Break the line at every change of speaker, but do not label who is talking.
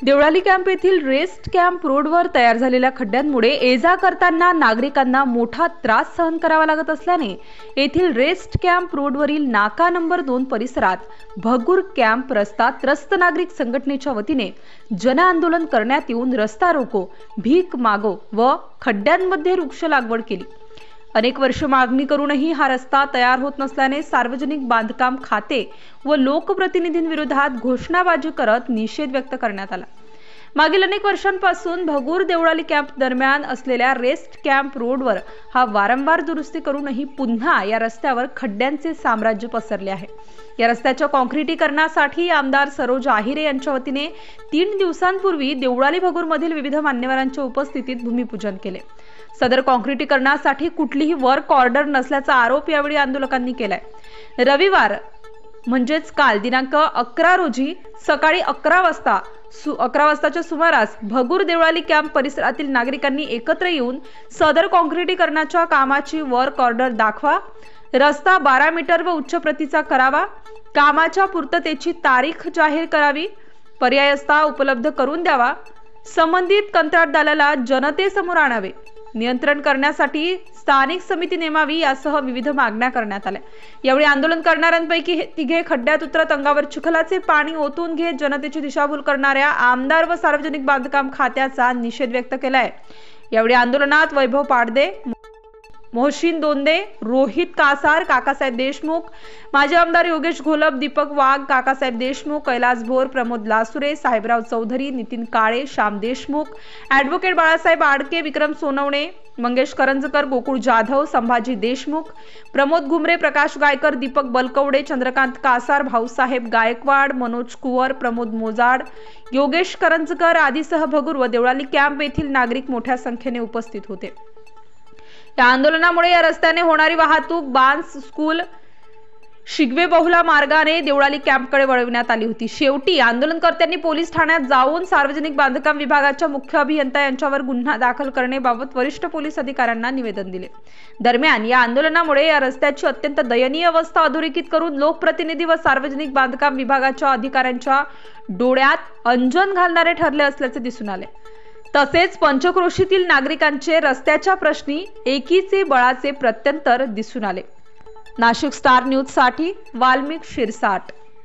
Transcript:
Deolali camp येथील rest camp रोडवर तयार झालेल्या खड्ड्यांमुळे ये-जा करताना नागरिकांना मोठा त्रास सहन करावा लागत असल्याने येथील रेस्ट कॅम्प रोडवरील नाका नंबर 2 परिसरात भगूर कॅम्प रस्ता त्रस्त नागरिक संघटनेच्या वतीने जन आंदोलन करण्यात येऊन रस्ता रोको, भीक मागो व खड्ड्यांमध्ये वृक्ष लागवड केली। अनेक वर्ष मागणी करूनही हा रस्ता तयार होत नसल्याने सार्वजनिक बांधकाम खाते व लोकप्रतिनिधींविरोधात घोषणाबाजी करत निषेध व्यक्त करण्यात आला। मागील अनेक वर्षांपासून भगूर देवळाली कॅम्प दरम्यान असलेल्या रेस्ट कॅम्प रोडवर हा वारंवार दुरुस्ती करूनही पुन्हा या रस्त्यावर खड्ड्यांचे साम्राज्य पसरले आहे। या रस्त्याच्या काँक्रिटीकरणासाठी आमदार सरोज आहिरे यांच्या वतीने 3 दिवसांपूर्वी देवळाली भगूर मधील विविध मान्यवरांच्या उपस्थितीत भूमिपूजन केले। सदर काँक्रिटीकरणासाठी कुठलीही वर्क ऑर्डर नसल्याचा आरोप यावेळी आंदोलकांनी केलाय। रविवार म्हणजेच काल दिनांक 11 रोजी सकाळी 11 वाजताच्या सुमारास भगूर देवळाली कॅम्प परिसरातील नागरिकांनी एकत्र येऊन सदर काँक्रिटीकरणाच्या कामाची वर्क ऑर्डर दाखवा, रस्ता 12 मीटर व उच्च प्रतीचा करावा, कामाच्या पूर्ततेची तारीख जाहीर करावी, पर्यायस्था उपलब्ध करून द्यावा, संबंधित कंत्राटदाराला जनतेसमोर आणावे, नियंत्रण करण्यासाठी स्थानिक समिती नेमावी यासह विविध मागण्या करण्यात आल्या। यावेळी आंदोलन करणाऱ्यांपैकी हे तिघे खड्ड्यात उतरत अंगावर चिखलाचे पाणी ओतून घेत जनतेची दिशाभूल करणाऱ्या आमदार व सार्वजनिक बांधकाम खात्याचा निषेध व्यक्त केलाय। यावेळी आंदोलनात वैभव पाडदे, मोहसिन दोंदे, रोहित कासार, काकासाहेब देशमुख, माजी आमदार योगेश घोलप, दीपक वाघ, काकासाहेब देशमुख, कैलास भोर, प्रमोद लासुरे, साहेबराव चौधरी, नितीन काळे, श्याम देशमुख, ॲडव्होकेट बाळासाहेब आडके, विक्रम सोनवणे, मंगेश करंजकर, गोकुळ जाधव, संभाजी देशमुख, प्रमोद घुमरे, प्रकाश गायकर, दीपक बलकवडे, चंद्रकांत कासार, भाऊसाहेब गायकवाड, मनोज कुवर, प्रमोद मोजाड, योगेश करंजकर आदीसह भगूर व देवळाली कॅम्प येथील नागरिक मोठ्या संख्येने उपस्थित होते। या आंदोलनामुळे या रस्त्याने होणारी वाहतूक बान्स स्कूल शिगवे बहुला मार्गाने देवळाली कॅम्पकडे वळविण्यात आली होती। शेवटी आंदोलनकर्त्यांनी पोलीस ठाण्यात जाऊन सार्वजनिक बांधकाम विभागाच्या मुख्य अभियंता यांच्यावर गुन्हा दाखल करण्याबाबत वरिष्ठ पोलीस अधिकाऱ्यांना निवेदन दिले। दरम्यान या आंदोलनामुळे या रस्त्याची अत्यंत दयनीय अवस्था अधोरेखित करून लोकप्रतिनिधी व सार्वजनिक बांधकाम विभागाच्या अधिकाऱ्यांच्या डोळ्यात अंजन घालणारे ठरले असल्याचे दिसून आले। तसेच पंचक्रोशीतील नागरिकांचे रस्त्याच्या प्रश्नी एकीचे बळाचे प्रत्यंतर दिसून आले। नाशिक स्टार न्यूज साठी वाल्मिक शिरसाट।